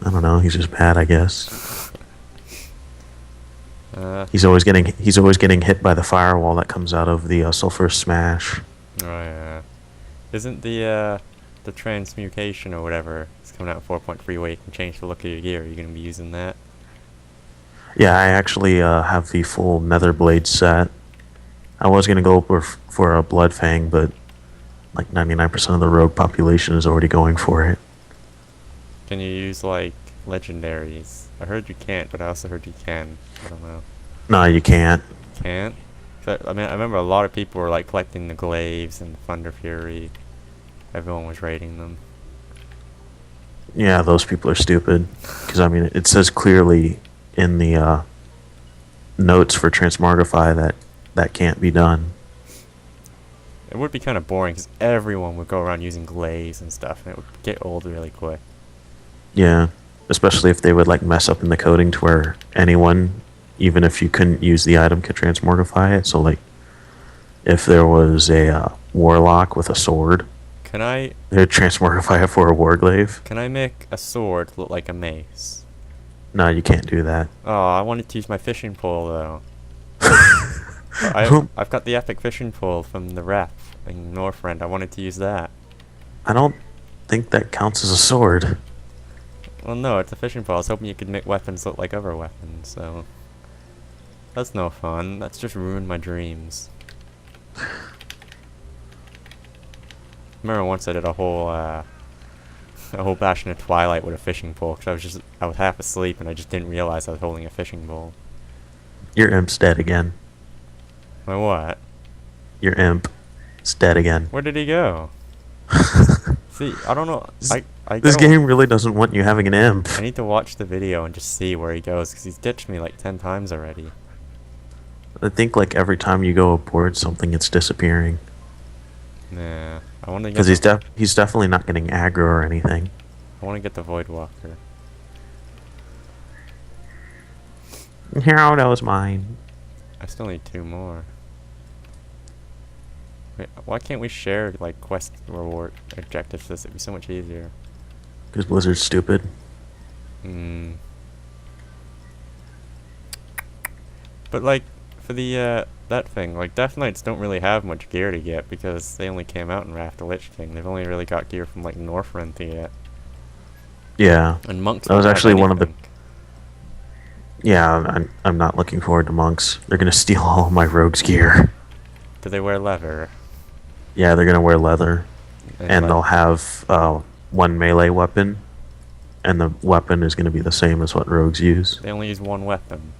I don't know. He's just bad, I guess. Uh, He's always getting hit by the firewall that comes out of the sulfur smash. oh yeah. Isn't the transmutation or whatever, it's coming out 4.3 where you can change the look of your gear? Are you gonna be using that? Yeah, I actually have the full nether blade set. I was gonna go for a blood fang, but like 99% of the rogue population is already going for it. Can you use like legendaries? I heard you can't, but I also heard you can. I don't know. No, you can't. Can't? 'Cause I mean, I remember a lot of people were like collecting the glaives and Thunder Fury. Everyone was raiding them. Yeah, those people are stupid. Because I mean, it says clearly in the notes for Transmogrify that that can't be done. It would be kind of boring because everyone would go around using glaives and stuff, and it would get old really quick. Yeah, especially if they would like mess up in the coding to where anyone, even if you couldn't use the item, could Transmogrify it. So like, if there was a warlock with a sword, Can I they'd Transmogrify it for a warglaive. can I make a sword look like a mace? No, you can't do that. Oh, I wanted to use my fishing pole though. I've got the epic fishing pole from the rep in Northrend. I wanted to use that. I don't think that counts as a sword. Well, no, it's a fishing pole. I was hoping you could make weapons look like other weapons, so that's no fun. That's just ruined my dreams. Remember once I did a whole Bastion of Twilight with a fishing pole because I was half asleep and I just didn't realize I was holding a fishing pole. Your imp's dead again. My what? Your imp is dead again. Where did he go? See, I don't know. This game really doesn't want you having an imp. I need to watch the video and just see where he goes because he's ditched me like 10 times already. I think like every time you go aboard something, it's disappearing. Nah, I want to get. Because he's definitely not getting aggro or anything. I want to get the Void Walker. Hero knows mine. I still need 2 more. Wait, why can't we share like quest reward objectives? This it'd be so much easier. Because Blizzard's stupid. Hmm. But like for the that thing, like Death Knights don't really have much gear to get because they only came out in Wrath of Lich King. They've only really got gear from like Northrend to get. Yeah. And monks. That was don't have actually one of the. anything. Yeah, I'm not looking forward to monks. They're gonna steal all of my rogue's gear. Do they wear leather? Yeah, they're gonna wear leather, and le- they'll have one melee weapon, and the weapon is gonna be the same as what rogues use. They only use one weapon.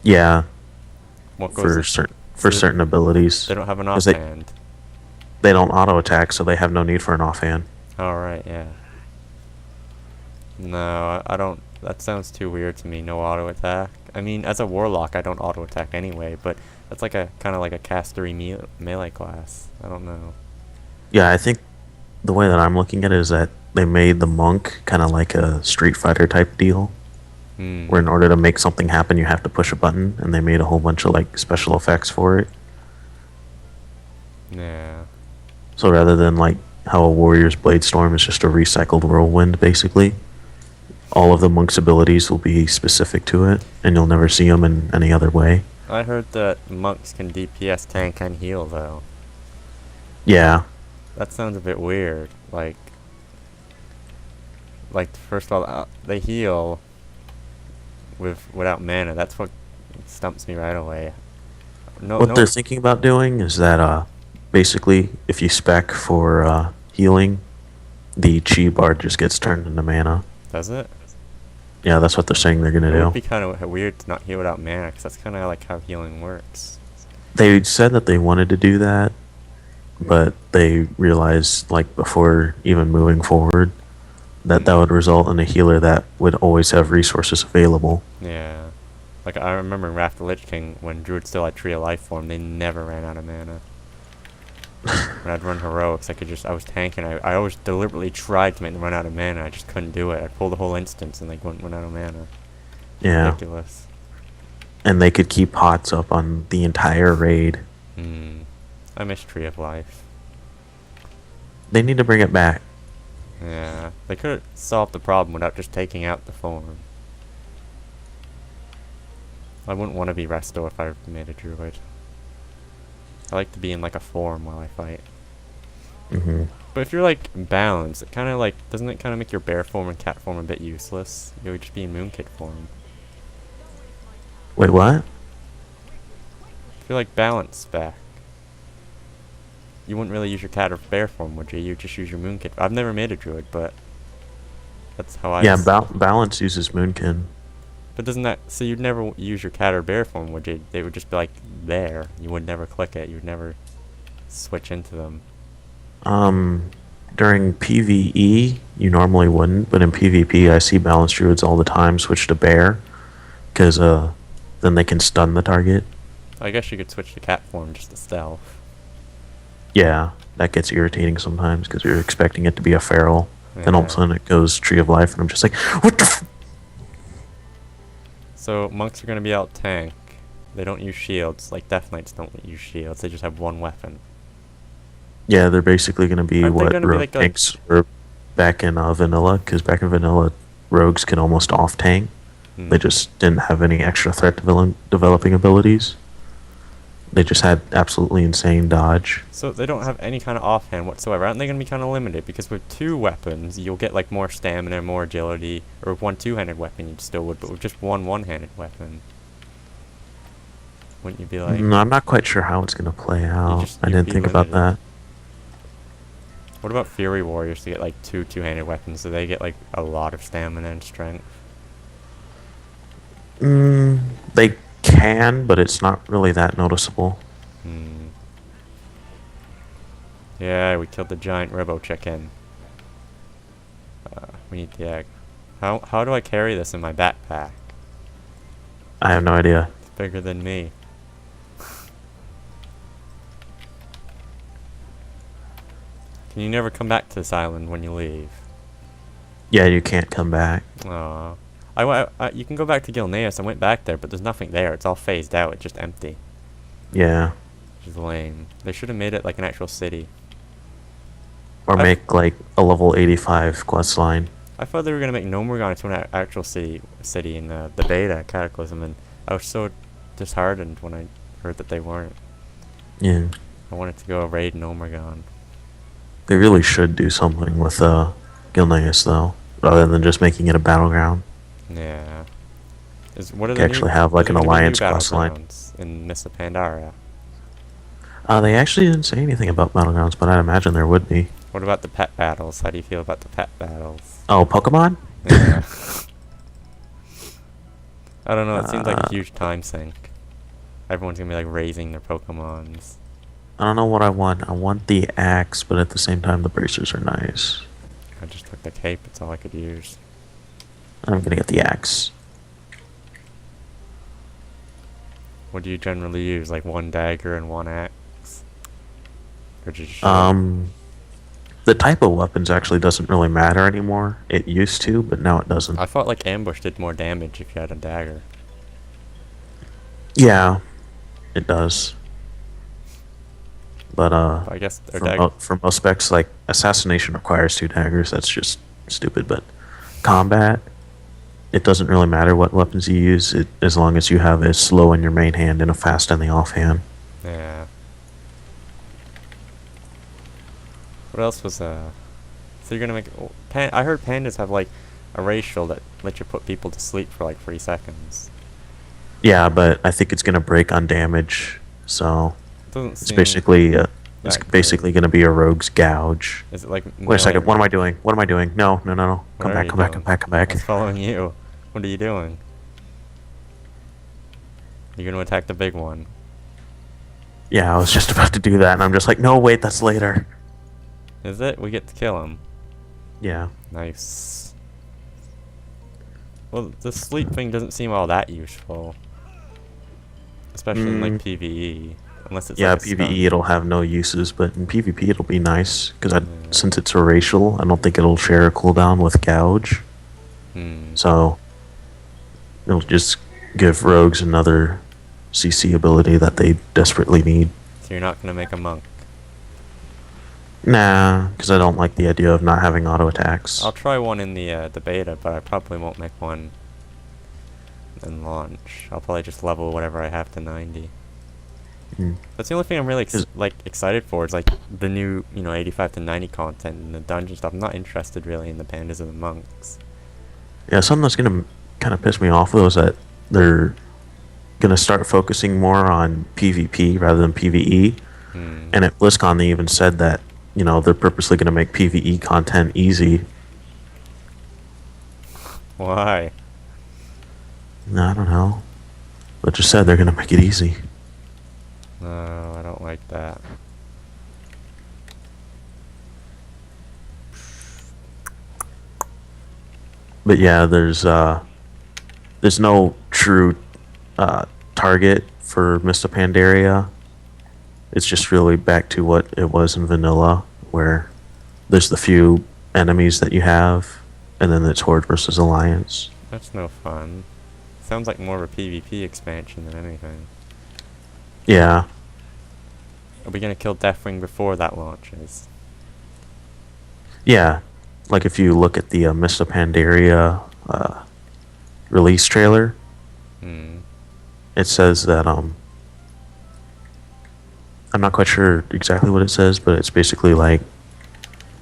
Yeah, What goes? for certain abilities. They don't have an 'Cause offhand. They don't auto attack, so they have no need for an offhand. All right, yeah. No, I don't. That sounds too weird to me. No auto attack. I mean, as a warlock, I don't auto attack anyway. But that's like a kind of like a castery melee class. I don't know. Yeah, I think the way that I'm looking at it is that they made the monk kind of like a Street Fighter type deal, Hmm. where in order to make something happen, you have to push a button, and they made a whole bunch of like special effects for it. Yeah. So rather than like how a warrior's blade storm is just a recycled whirlwind, basically, all of the monk's abilities will be specific to it, and you'll never see them in any other way. I heard that monks can DPS, tank, and heal though. Yeah, That sounds a bit weird. Like first of all, they heal without mana. That's what stumps me right away. No, what no. they're thinking about doing is that basically, if you spec for healing, the chi bar just gets turned into mana. Does it? Yeah, that's what they're saying they're gonna It would do. be kind of weird to not heal without mana, because that's kind of like how healing works. They said that they wanted to do that, but they realized, like, before even moving forward, that that would result in a healer that would always have resources available. Yeah. Like, I remember in Wrath of the Lich King, when Druid still had Tree of Life form, they never ran out of mana. When I'd run heroics, I was tanking. I always deliberately tried to make them run out of mana. I just couldn't do it. I'd pull the whole instance and they wouldn't run out of mana. Yeah. Ridiculous. And they could keep pots up on the entire raid. I miss Tree of Life. They need to bring it back. Yeah, they could have solved the problem without just taking out the form. I wouldn't want to be resto if I made a druid. I like to be in like a form while I fight. Hmm. But if you're like balanced, it kind of like doesn't it kind of make your bear form and cat form a bit useless? You would just be in moonkid form. Wait, what? If you're like balanced back, you wouldn't really use your cat or bear form, would you? You'd just use your moonkid. I've never made a druid, but that's how I. Yeah, balance uses Moonkin. But doesn't that so you'd never use your cat or bear form, would you? They would just be like there. You would never click it. You would never switch into them. During PvE, you normally wouldn't, but in PvP, I see balanced druids all the time switch to bear, because then they can stun the target. I guess you could switch to cat form just to stealth. Yeah, that gets irritating sometimes because you're expecting it to be a feral. Then all of a Yeah. sudden it goes Tree of Life, and I'm just like, what the So monks are gonna be out tank. They don't use shields. Like Death Knights don't use shields. They just have one weapon. Yeah, they're basically going to be Aren't they what gonna be rogue like a- tanks were back in vanilla, because back in vanilla, rogues could almost off-tank. Hmm. They just didn't have any extra threat developing abilities. They just had absolutely insane dodge. So they don't have any kind of offhand whatsoever. Aren't they gonna be kind of limited? Because with two weapons, you'll get like more stamina, more agility. Or with one two-handed weapon, you still would. But with just one one-handed weapon, wouldn't you be like? I'm not quite sure how it's going to play out. I you'd didn't be think about limited. that. What about Fury Warriors to get like two-handed weapons? Do they get like a lot of stamina and strength? They can, but it's not really that noticeable. Hmm. Yeah, we killed the giant robo chicken. We need the egg. How do I carry this in my backpack? I have no idea. It's bigger than me. Can you never come back to this island when you leave? Yeah, you can't come back. Aw. You can go back to Gilneas. I went back there, but there's nothing there. It's all phased out. It's just empty. Yeah. Which is lame. They should have made it like an actual city. Or make like a level 85 quest line. I thought they were gonna make Nomergon into an actual city in the beta Cataclysm, and I was so disheartened when I heard that they weren't. Yeah. I wanted to go raid Nomergon. They really should do something with Gilneas though, rather than just making it a battleground. Yeah. What are They actually have like an alliance quest line. in Mists of Pandaria? They actually didn't say anything about battlegrounds, but I'd imagine there would be. What about the pet battles? How do you feel about the pet battles? Oh, Pokemon? Yeah. I don't know. It seems like a huge time sink. Everyone's gonna be like raising their Pokemons. I don't know what I want. I want the axe, but at the same time, the bracers are nice. I just took the cape. It's all I could use. I'm gonna get the axe. What do you generally use? Like one dagger and one axe? Or just The type of weapons actually doesn't really matter anymore. It used to, but now it doesn't. I thought like ambush did more damage if you had a dagger. Yeah, it does. But I guess their dagger. for most specs, like assassination requires 2 daggers. That's just stupid. But combat, it doesn't really matter what weapons you use, as long as you have a slow in your main hand and a fast in the offhand. Yeah. What else was So you're gonna make? I heard pandas have like a racial that lets you put people to sleep for like 3 seconds. Yeah, but I think it's gonna break on damage. So It doesn't it's seem basically basically gonna be a rogue's gouge. Is it like? Wait a second. What am I doing? What am I doing? No. Come back. Come back. Come back. Come I back. was following you. What are you doing? You're gonna attack the big one. Yeah, I was just about to do that, and I'm just like, no, wait, that's later. Is it? We get to kill him. Yeah. Nice. Well, the sleep thing doesn't seem all that useful. Especially in like PvE. Unless it's Yeah, like a stun. PvE it'll have no uses, but in PvP it'll be nice, because since it's a racial, I don't think it'll share a cooldown with gouge. So it'll just give rogues another CC ability that they desperately need. So you're not gonna make a monk. Nah, because I don't like the idea of not having auto attacks. I'll try one in the beta, but I probably won't make one in launch. I'll probably just level whatever I have to 90. Mm. That's the only thing I'm really excited for. Is like the new 85 to 90 content and the dungeon stuff. I'm not interested really in the pandas and the monks. Yeah, something that's gonna kind of piss me off though is that they're gonna start focusing more on PvP rather than PvE. And at BlizzCon they even said that they're purposely gonna make PvE content easy. Why? No, I don't know. But just said they're gonna make it easy. No, I don't like that. But yeah, there's no true target for Mista Pandaria. It's just really back to what it was in vanilla, where there's the few enemies that you have, and then it's Horde versus Alliance. That's no fun. Sounds like more of a PvP expansion than anything. Yeah. Are we gonna kill Deathwing before that launches? Yeah. Like if you look at the Mista Pandaria release trailer, it says that I'm not quite sure exactly what it says, but it's basically like,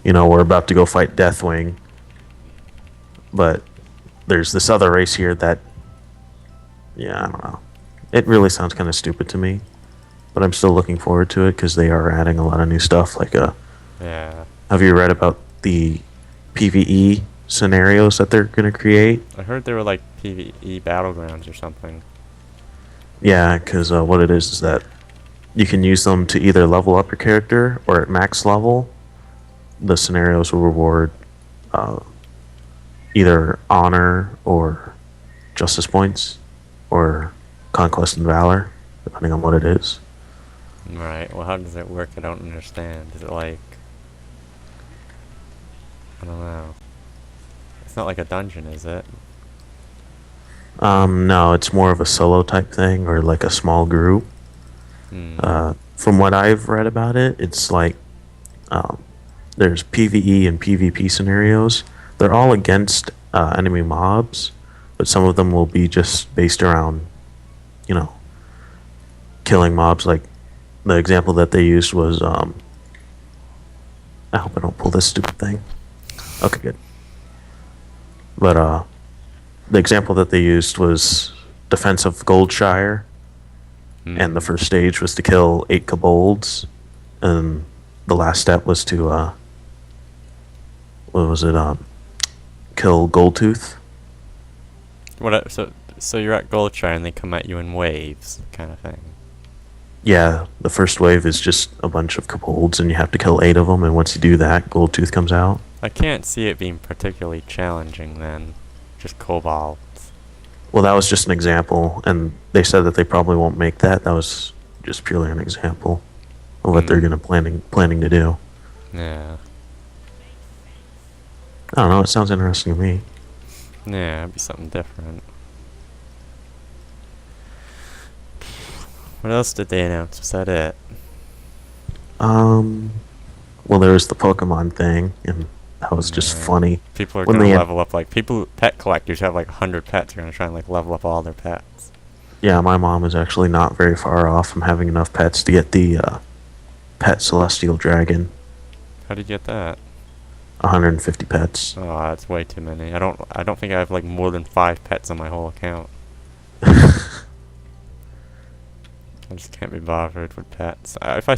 we're about to go fight Deathwing, but there's this other race here that, I don't know. It really sounds kind of stupid to me, but I'm still looking forward to it because they are adding a lot of new stuff. Like, yeah. Have you read about the PvE scenarios that they're going to create? I heard they were like PvE battlegrounds or something. Yeah, because what it is that you can use them to either level up your character or at max level, the scenarios will reward either honor or justice points or conquest and valor, depending on what it is. Right. Well, how does it work? I don't understand. Is it like... I don't know. It's not like a dungeon, is it? No, it's more of a solo type thing or like a small group. From what I've read about it, it's like there's PvE and PvP scenarios. They're all against enemy mobs, but some of them will be just based around, killing mobs. Like the example that they used was, I hope I don't pull this stupid thing. Okay, good. But the example that they used was Defense of Goldshire. And the first stage was to kill 8 kobolds, and the last step was to kill Goldtooth. What? So you're at Goldshire and they come at you in waves, kind of thing. Yeah, the first wave is just a bunch of kobolds, and you have to kill 8 of them. And once you do that, Goldtooth comes out. I can't see it being particularly challenging then, just kobolds. Well, that was just an example, and they said that they probably won't make that. That was just purely an example of what they're planning to do. Yeah. I don't know. It sounds interesting to me. Yeah, it'd be something different. What else did they announce? Was that it? Well, there was the Pokemon thing, and that was just funny. People are When gonna they level up, like pet collectors who have like 100 pets are gonna try and like level up all their pets. Yeah, my mom is actually not very far off from having enough pets to get the pet celestial dragon. How did you get that? 150 pets. Oh, that's way too many. I don't think I have like more than 5 pets on my whole account. I just can't be bothered with pets. If I